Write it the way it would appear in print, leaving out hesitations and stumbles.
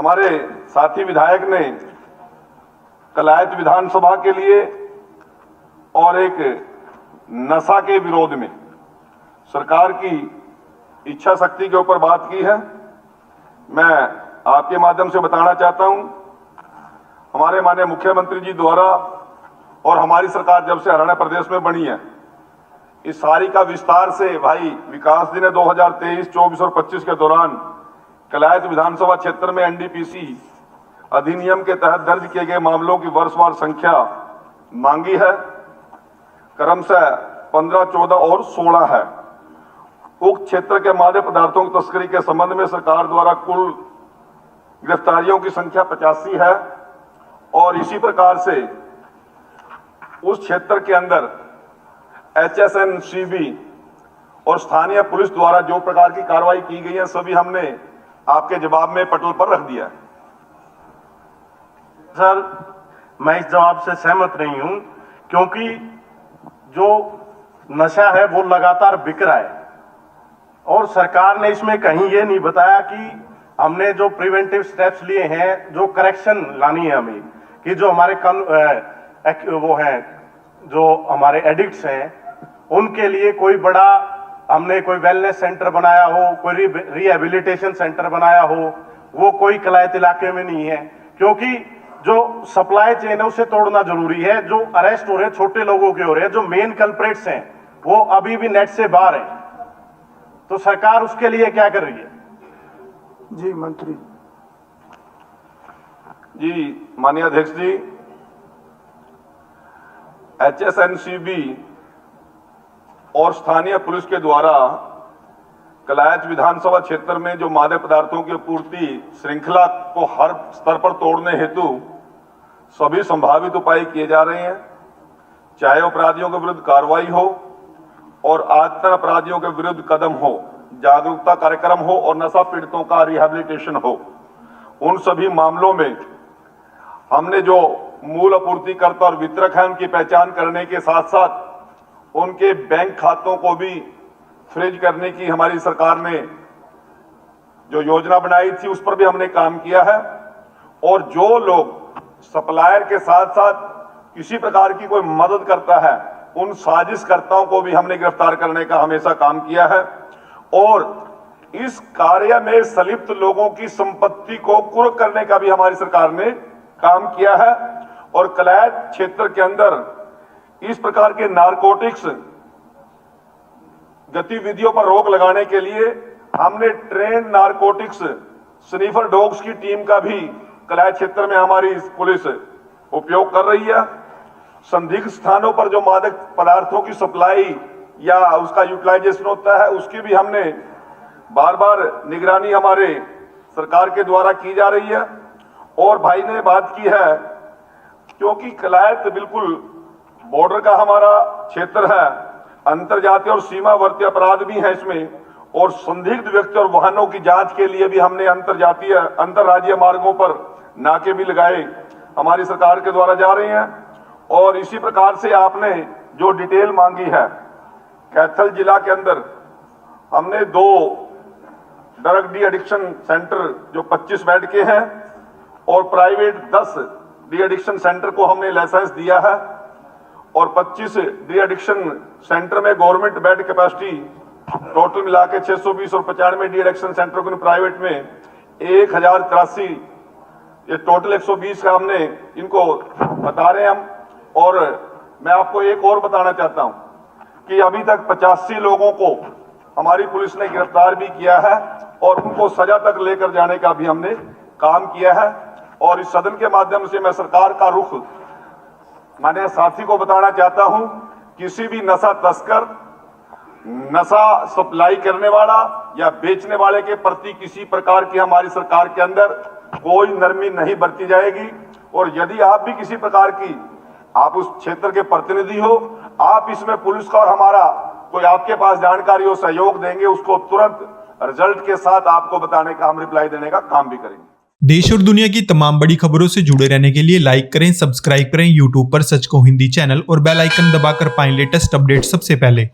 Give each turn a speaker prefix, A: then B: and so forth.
A: हमारे साथी विधायक ने कलायत विधानसभा के लिए और एक नशा के विरोध में सरकार की इच्छा शक्ति के ऊपर बात की है। मैं आपके माध्यम से बताना चाहता हूं, हमारे माननीय मुख्यमंत्री जी द्वारा और हमारी सरकार जब से हरियाणा प्रदेश में बनी है, इस सारी का विस्तार से भाई विकास जी ने 2023, 24 और 25 के दौरान कलायत विधानसभा क्षेत्र में एनडीपीसी अधिनियम के तहत दर्ज किए गए मामलों की वर्षवार संख्या मांगी है। क्रमशः 15, 14 और 16 है। उक्त क्षेत्र के मादक पदार्थों की तस्करी के संबंध में सरकार द्वारा कुल गिरफ्तारियों की संख्या 85 है और इसी प्रकार से उस क्षेत्र के अंदर HSNCB और स्थानीय पुलिस द्वारा जो प्रकार की कार्रवाई की गई है, सभी हमने आपके जवाब में पटल पर रख दिया है।
B: सर, मैं इस जवाब से सहमत नहीं हूं, क्योंकि जो नशा है वो लगातार बिक रहा है और सरकार ने इसमें कहीं ये नहीं बताया कि हमने जो प्रिवेंटिव स्टेप्स लिए हैं, जो करेक्शन लानी है हमें, कि जो हमारे वो हैं, जो हमारे एडिक्ट्स हैं, उनके लिए कोई बड़ा हमने कोई वेलनेस सेंटर बनाया हो, कोई रिहेबिलिटेशन सेंटर बनाया हो, वो कोई कलायत इलाके में नहीं है। क्योंकि जो सप्लाई चेन है उसे तोड़ना जरूरी है। जो अरेस्ट हो रहे हैं छोटे लोगों के हो रहे हैं, जो मेन कल्प्रेट्स हैं वो अभी भी नेट से बाहर है, तो सरकार उसके लिए क्या कर रही है?
C: जी मंत्री
A: जी, माननीय अध्यक्ष जी, HSNCB और स्थानीय पुलिस के द्वारा कलायत विधानसभा क्षेत्र में जो मादक पदार्थों की आपूर्ति श्रृंखला को हर स्तर पर तोड़ने हेतु सभी संभावित उपाय किए जा रहे हैं, चाहे अपराधियों के विरुद्ध कार्रवाई हो और आतंक अपराधियों के विरुद्ध कदम हो, जागरूकता कार्यक्रम हो और नशा पीड़ितों का रिहैबिलिटेशन हो। उन सभी मामलों में हमने जो मूल आपूर्तिकर्ता और वितरक हैं उनकी पहचान करने के साथ साथ उनके बैंक खातों को भी फ्रीज करने की हमारी सरकार ने जो योजना बनाई थी उस पर भी हमने काम किया है। और जो लोग सप्लायर के साथ साथ किसी प्रकार की कोई मदद करता है, उन साजिशकर्ताओं को भी हमने गिरफ्तार करने का हमेशा काम किया है और इस कार्य में संलिप्त लोगों की संपत्ति को कुर्क करने का भी हमारी सरकार ने काम किया है। और कलायत क्षेत्र के अंदर इस प्रकार के नारकोटिक्स गतिविधियों पर रोक लगाने के लिए हमने ट्रेन नारकोटिक्स स्नीफर डॉग्स की टीम का भी कलायत क्षेत्र में हमारी पुलिस उपयोग कर रही है। संदिग्ध स्थानों पर जो मादक पदार्थों की सप्लाई या उसका यूटिलाइजेशन होता है, उसकी भी हमने बार बार निगरानी हमारे सरकार के द्वारा की जा रही है। और भाई ने बात की है, क्योंकि कलायत बिल्कुल बॉर्डर का हमारा क्षेत्र है, अंतरजातीय और सीमावर्ती अपराध भी है इसमें, और संदिग्ध व्यक्ति और वाहनों की जांच के लिए भी हमने अंतरराज्यीय मार्गों पर नाके भी लगाए हमारी सरकार के द्वारा जा रहे हैं। और इसी प्रकार से आपने जो डिटेल मांगी है, कैथल जिला के अंदर हमने 2 ड्रग डी एडिक्शन सेंटर जो 25 बेड के हैं और प्राइवेट 10 डी एडिक्शन सेंटर को हमने लाइसेंस दिया है और 25 डी एडिक्शन सेंटर में गवर्नमेंट बेड कैपेसिटी टोटल मिला के 620 और 95 डी एडिक्शन सेंटर को प्राइवेट में 1083, ये टोटल 120 का हमने इनको बता रहे हैं हम। और मैं आपको एक और बताना चाहता हूं कि अभी तक 85 लोगों को हमारी पुलिस ने गिरफ्तार भी किया है और उनको सजा तक लेकर जाने का भी हमने काम किया है। और इस सदन के माध्यम से मैं सरकार का रुख माननीय साथी को बताना चाहता हूं, किसी भी नशा तस्कर, नशा सप्लाई करने वाला या बेचने वाले के प्रति किसी प्रकार की हमारी सरकार के अंदर कोई नरमी नहीं बरती जाएगी। और यदि आप भी किसी प्रकार की, आप उस क्षेत्र के प्रतिनिधि हो, आप इसमें पुलिस का और हमारा कोई आपके पास जानकारी हो, सहयोग देंगे, उसको तुरंत रिजल्ट के साथ आपको बताने का, हम रिप्लाई देने का काम भी करेंगे।
D: देश और दुनिया की तमाम बड़ी खबरों से जुड़े रहने के लिए लाइक करें, सब्सक्राइब करें यूट्यूब पर सच को हिंदी चैनल और बेल आइकन दबाकर पाएं लेटेस्ट अपडेट सबसे पहले।